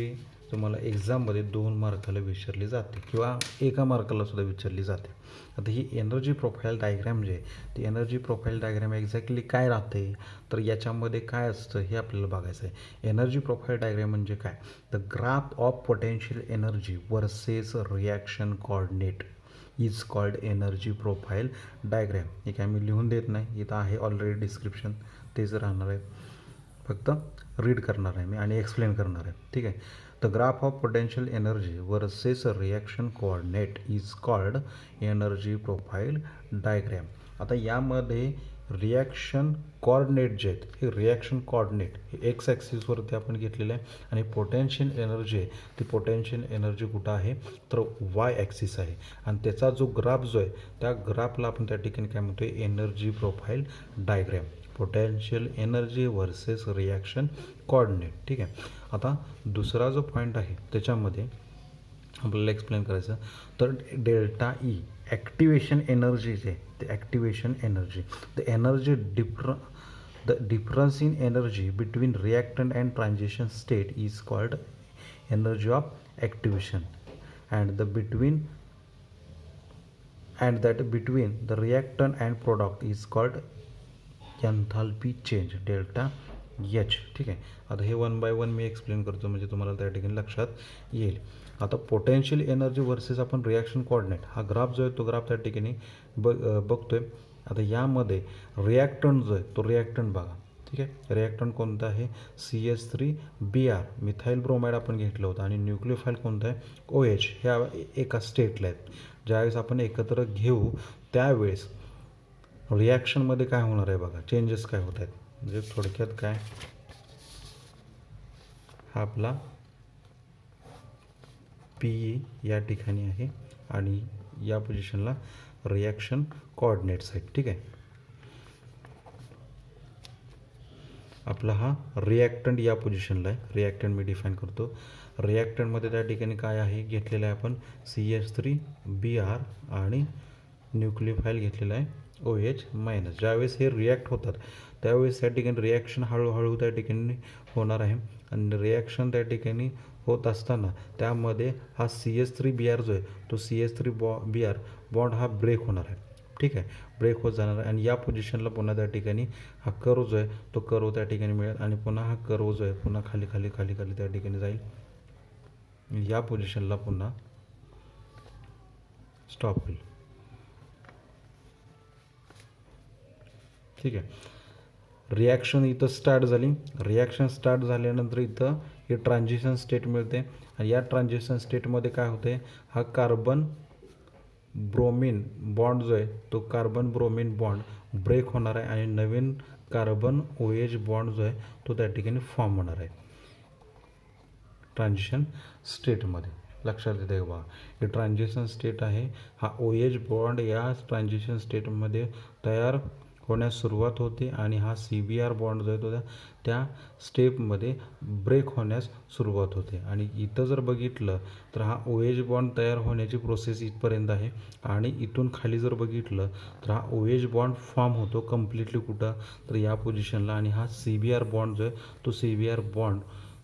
तुम्हाला एक्झाममध्ये 2 मार्काला विचारली जाते किंवा 1 मार्काला सुद्धा विचारली जाते. आता ही एनर्जी प्रोफाईल डायग्रॅम जे आहे ती एनर्जी प्रोफाईल डायग्रॅम एक्झॅक्टली काय राहते, तर याच्यामध्ये काय असतं हे आपल्याला बघायचं आहे. एनर्जी प्रोफाईल डायग्रॅम म्हणजे काय, the graph of potential energy versus reaction coordinate is called energy profile diagram. हे काय मी लिहून देत नाही, इथं आहे ऑलरेडी डिस्क्रिप्शन, तेच राहणार आहे, फक्त रीड करणार आहे मी आणि एक्सप्लेन करणार आहे. ठीक आहे. The graph of potential energy versus reaction coordinate is called energy profile diagram. आता यामध्ये रिॲक्शन कोऑर्डिनेट जे आहेत हे रिॲक्शन कोऑर्डिनेट हे एक्स ॲक्सिसवरती आपण घेतलेलं आहे आणि पोटेन्शियल एनर्जी आहे ती पोटेन्शियल एनर्जी कुठं आहे तर वाय ॲक्सिस आहे आणि त्याचा जो ग्राफ जो आहे त्या ग्राफला आपण त्या ठिकाणी काय म्हणतो आहे energy profile diagram. Potential energy versus reaction coordinate. ठीक आहे. आता दुसरा जो पॉईंट आहे त्याच्यामध्ये आपल्याला एक्सप्लेन करायचं तर डेल्टा ई ॲक्टिवेशन एनर्जी जे ते activation energy the difference in energy between reactant and transition state is called energy of activation and between the reactant and product is called enthalpy change delta H. ठीक आहे. आता हे 1 bye 1 मी explain करतो म्हणजे तुम्हाला त्या ठिकाणी लक्षात येईल. आता पोटेन्शियल एनर्जी वर्सेस आपण रिॲक्शन कोऑर्डिनेट हा ग्राफ जो आहे तो ग्राफ त्या ठिकाणी बघतोय. आता यामध्ये रिॲक्टंट जो आहे तो रिॲक्टंट बघा. ठीक आहे. रिॲक्टंट कोणतं आहे CH3Br मिथाईल ब्रोमाइड आपण घेतलं होतं आणि न्यूक्लियोफाईल कोणतं आहे OH ह्या एका स्टेटला आहेत. ज्यावेळेस आपण एकत्र घेऊ त्यावेळेस रिॲक्शनमध्ये काय होणार आहे बघा, चेंजेस काय होत आहेत. म्हणजे थोडक्यात काय, हा आपला PE या ठिकाणी आहे आणि या पोझिशनला रिॲक्शन कोऑर्डिनेट्स आहेत. ठीक आहे. आपला हा रिॲक्टंट या पोझिशनला आहे. रिॲक्टंट मी डिफाईन करतो. रिॲक्टंटमध्ये त्या ठिकाणी काय आहे घेतलेलं आहे आपण CH3Br आणि न्यूक्लियोफाईल घेतलेला आहे OH मायनस. ज्यावेळेस हे रिॲक्ट होतात त्यावेळेस त्या ठिकाणी रिॲक्शन हळूहळू त्या ठिकाणी होणार आहे आणि रिॲक्शन त्या ठिकाणी होत असताना त्यामध्ये हा CH3Br जो आहे तो CH3Br बॉन्ड हा ब्रेक होणार आहे. ठीक आहे. ब्रेक होत जाणार आहे आणि या पोझिशनला पुन्हा त्या ठिकाणी हा कर्व जो आहे तो कर्व त्या ठिकाणी मिळेल आणि पुन्हा हा कर्व जो आहे पुन्हा खाली खाली खाली खाली त्या ठिकाणी जाईल. या पोझिशनला पुन्हा स्टॉप होईल. ठीक आहे. रिॲक्शन इथं स्टार्ट झाली. रिॲक्शन स्टार्ट झाल्यानंतर इथं हे ट्रान्झिशन स्टेट मिळते आणि या ट्रान्झिशन स्टेटमध्ये काय होते हा कार्बन ब्रोमिन बॉन्ड जो आहे तो कार्बन ब्रोमिन बॉन्ड ब्रेक होणार आहे आणि नवीन कार्बन OH बॉन्ड जो आहे तो त्या ठिकाणी फॉर्म होणार आहे ट्रान्झिशन स्टेटमध्ये. लक्षात येते बघा, हे ट्रान्झिशन स्टेट आहे. हा OH बॉन्ड या ट्रान्झिशन स्टेटमध्ये तयार होण्यास सुरुवात होते आणि हा CBr बॉन्ड जो आहे तो त्या स्टेपमध्ये ब्रेक होण्यास सुरुवात होते आणि इथं जर बघितलं तर हा OH बॉन्ड तयार होण्याची प्रोसेस इथपर्यंत आहे आणि इथून खाली जर बघितलं तर हा OH बॉन्ड फॉर्म होतो कम्प्लिटली कुठं तर या पोझिशनला आणि हा CBr बॉन्ड जो आहे तो CBr बॉन्ड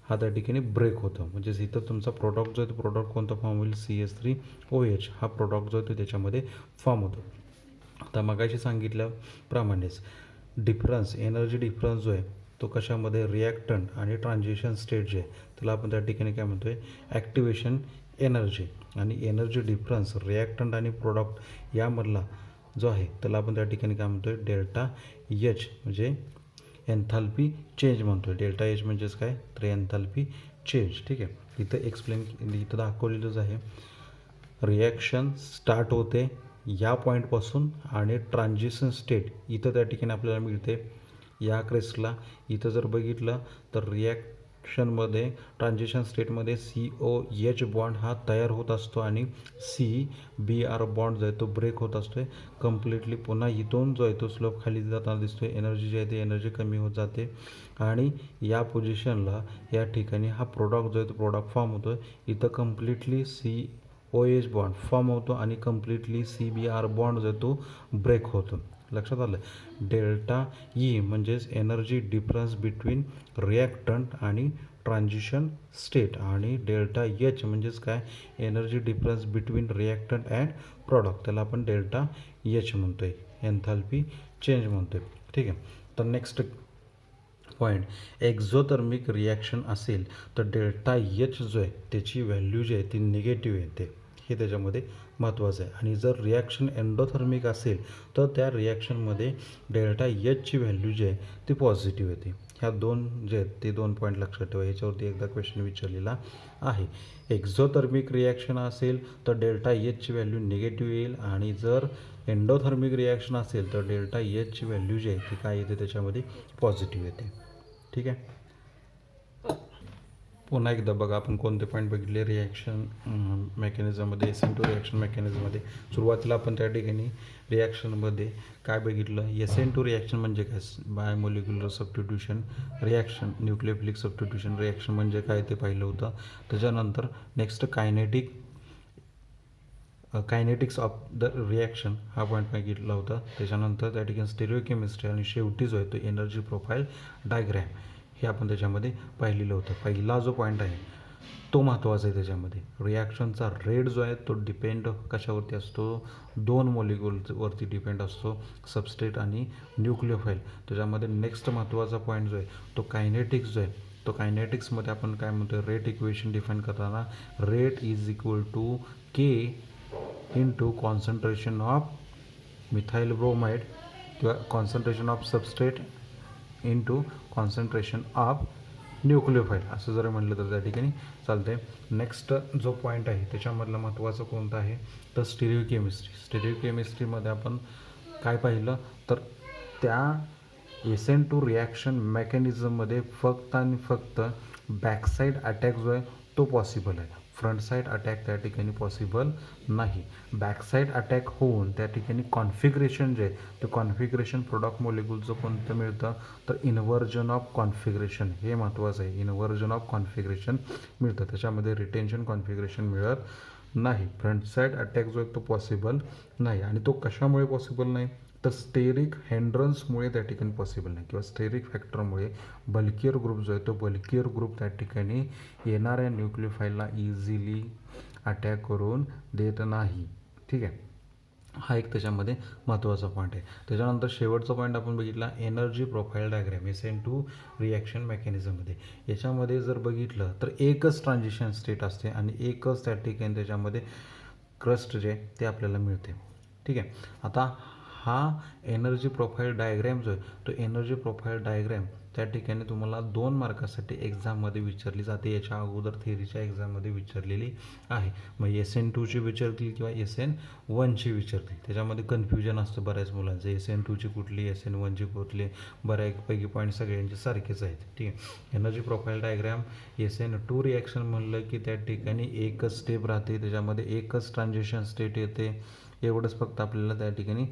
हा त्या ठिकाणी ब्रेक होतो. म्हणजेच इथं तुमचा प्रोडक्ट जो आहे तो प्रोडक्ट कोणता फॉर्म होईल CH3OH हा प्रोडक्ट जो आहे तो त्याच्यामध्ये फॉर्म होतो. आता मगाशी सांगितल्याप्रमाणेच डिफरन्स एनर्जी डिफरन्स जो आहे तो कशामध्ये रिॲक्टंट आणि ट्रान्झिशन स्टेट जे आहे त्याला आपण त्या ठिकाणी काय म्हणतो आहे ॲक्टिवेशन एनर्जी आणि एनर्जी डिफरन्स रिॲक्टंट आणि प्रोडक्ट यामधला जो आहे त्याला आपण त्या ठिकाणी काय म्हणतो आहे डेल्टा एच म्हणजे एन्थाल्पी चेंज म्हणतो आहे. डेल्टा एच म्हणजेच काय तर एन्थाल्पी चेंज. ठीक आहे. इथं एक्सप्लेन इथं दाखवलेलंच आहे. रिॲक्शन स्टार्ट होते या पॉईंटपासून आणि ट्रान्झिशन स्टेट इथं त्या ठिकाणी आपल्याला मिळते या क्रेस्टला. इथं जर बघितलं तर रिॲक्शनमध्ये ट्रान्झिशन स्टेटमध्ये COH बॉन्ड हा तयार होत असतो आणि CBr बॉन्ड जो आहे तो ब्रेक होत असतो आहे कम्प्लिटली. पुन्हा इथून जो आहे तो स्लोप खाली जाताना दिसतो आहे. एनर्जी जी आहे ती एनर्जी कमी होत जाते आणि या पोझिशनला या ठिकाणी हा प्रोडक्ट जो आहे तो प्रोडक्ट फॉर्म होतो आहे. इथं कम्प्लिटली OH बॉन्ड फॉर्म होतो आणि कम्प्लिटली CBr बॉन्ड जो आहे तो ब्रेक होतो. लक्षात आलं. डेल्टा ई म्हणजेच एनर्जी डिफरन्स बिटवीन रिॲक्टंट आणि ट्रान्झिशन स्टेट आणि डेल्टा एच म्हणजेच काय energy difference between reactant and product, त्याला आपण डेल्टा एच म्हणतो आहे, एन्थाल्पी चेंज म्हणतो आहे. ठीक आहे. तर नेक्स्ट पॉईंट एक्झोथर्मिक रिॲक्शन असेल तर डेल्टा एच जो आहे त्याची व्हॅल्यू जी आहे ती निगेटिव्ह येते, हे त्याच्यामध्ये महत्त्वाचं आहे. आणि जर रिॲक्शन एंडोथर्मिक असेल तर त्या रिॲक्शनमध्ये डेल्टा एचची व्हॅल्यू जी आहे ती पॉझिटिव्ह येते. ह्या दोन जे आहेत ते 2 पॉईंट लक्षात ठेवा, याच्यावरती एकदा क्वेश्चन विचारलेला आहे. एक्झोथर्मिक रिॲक्शन असेल तर डेल्टा एचची व्हॅल्यू निगेटिव्ह येईल आणि जर एंडोथर्मिक रिॲक्शन असेल तर डेल्टा एचची व्हॅल्यू जी आहे ती काय येते त्याच्यामध्ये पॉझिटिव्ह येते. ठीक आहे. पुन्हा एकदा बघा आपण कोणते पॉईंट बघितले रिॲक्शन मेकॅनिझममध्ये, SN2 रिॲक्शन मेकॅनिझममध्ये. सुरुवातीला आपण त्या ठिकाणी रिॲक्शनमध्ये काय बघितलं, SN2 रिॲक्शन म्हणजे काय, biomolecular substitution reaction, nucleophilic substitution reaction म्हणजे काय ते पाहिलं होतं. त्याच्यानंतर next kinetics of the reaction हा पॉईंट बघितला होता. त्याच्यानंतर त्या ठिकाणी स्टेरिओकेमिस्ट्री आणि शेवटी जो आहे तो एनर्जी प्रोफाईल डायग्रॅम हे आपण त्याच्यामध्ये पाहिलेलं होतं. पहिला जो पॉईंट आहे तो महत्त्वाचा आहे. त्याच्यामध्ये रिॲक्शनचा रेट जो आहे तो डिपेंड कशावरती असतो, 2 मॉलिक्युलवरती डिपेंड असतो, सबस्ट्रेट आणि न्यूक्लियोफाईल. त्याच्यामध्ये नेक्स्ट महत्त्वाचा पॉईंट जो आहे तो कायनेटिक्स जो आहे, तो कायनेटिक्समध्ये आपण काय म्हणतो, रेट इक्वेशन डिफाईन करताना rate is equal to k into concentration of methyl bromide किंवा concentration of substrate into concentration of nucleophile असं जर म्हटलं तर त्या ठिकाणी चालते. नेक्स्ट जो पॉईंट आहे त्याच्यामधला महत्त्वाचं कोणता आहे तर स्टेरिओकेमिस्ट्री. स्टेरिओकेमिस्ट्रीमध्ये आपण काय पाहिलं तर त्या SN2 रिॲक्शन मेकॅनिझममध्ये फक्त आणि फक्त बॅकसाईड अटॅक जो आहे तो पॉसिबल आहे, फ्रंट साईड अटॅक त्या ठिकाणी पॉसिबल नाही. बॅकसाईड अटॅक होऊन त्या ठिकाणी कॉन्फिगरेशन जे आहे ते कॉन्फिगरेशन प्रोडक्ट मॉलिक्युलचं कोणतं मिळतं तर इन्व्हर्जन ऑफ कॉन्फिगरेशन, हे महत्त्वाचं आहे. इन्व्हर्जन ऑफ कॉन्फिगरेशन मिळतं, त्याच्यामध्ये रिटेन्शन कॉन्फिगरेशन मिळत नाही. फ्रंट साईड अटॅक जो आहे तो पॉसिबल नाही. आणि तो कशामुळे पॉसिबल नाही तर स्टेरिक हेंड्रन्समुळे त्या ठिकाणी पॉसिबल नाही, किंवा स्टेरिक फॅक्टरमुळे बल्कियर ग्रुप जो आहे तो बल्कियर ग्रुप त्या ठिकाणी येणाऱ्या न्यूक्लियोफाईलला इझिली अटॅक करून देत नाही. ठीक आहे. हा एक त्याच्यामध्ये महत्त्वाचा पॉईंट आहे. त्याच्यानंतर शेवटचा पॉईंट आपण बघितला energy profile diagram SN2 reaction मेकॅनिझममध्ये. याच्यामध्ये जर बघितलं तर एकच ट्रान्झिशन स्टेट असते आणि एकच त्या ठिकाणी त्याच्यामध्ये क्रस्ट जे ते आपल्याला मिळते. ठीक आहे. आता हा एनर्जी प्रोफाईल डायग्रॅम जो आहे तो एनर्जी प्रोफाईल डायग्रॅम त्या ठिकाणी तुम्हाला 2 मार्कासाठी एक्झाममध्ये विचारली जाते. याच्या अगोदर थिअरीच्या एक्झाममध्ये विचारलेली आहे. मग SN2ची विचारतील किंवा SN1ची विचारतील, त्याच्यामध्ये कन्फ्युजन असतं बऱ्याच मुलांचं, SN2ची कुठली SN1ची कुठली, बऱ्यापैकी पॉईंट सगळ्यांचे सारखेच आहेत. ठीक आहे. Energy profile diagram SN2 reaction म्हणलं की त्या ठिकाणी एकच स्टेप राहते, त्याच्यामध्ये एकच ट्रान्झिशन स्टेट येते, एवढंच फक्त आपल्याला त्या ठिकाणी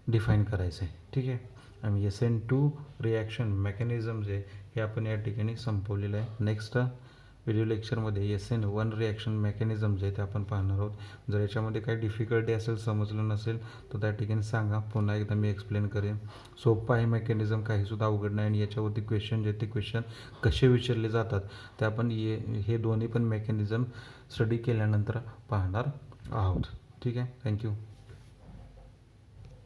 डिफाईन करायचं आहे. ठीक आहे. आणि SN2 रिॲक्शन मेकॅनिझम जे हे आपण या ठिकाणी संपवलेलं आहे. नेक्स्ट व्हिडिओ लेक्चरमध्ये SN1 रिॲक्शन मेकॅनिझम जे ते आपण पाहणार आहोत. जर याच्यामध्ये काही डिफिकल्टी असेल, समजलं नसेल तर त्या ठिकाणी सांगा, पुन्हा एकदा मी एक्सप्लेन करेन. सोपं आहे मेकॅनिझम, काहीसुद्धा अवघड नाही. आणि याच्यावरती क्वेश्चन जे ते क्वेश्चन कसे विचारले जातात ते आपण हे दोन्ही पण मेकॅनिझम स्टडी केल्यानंतर पाहणार आहोत. ठीक आहे. थँक्यू.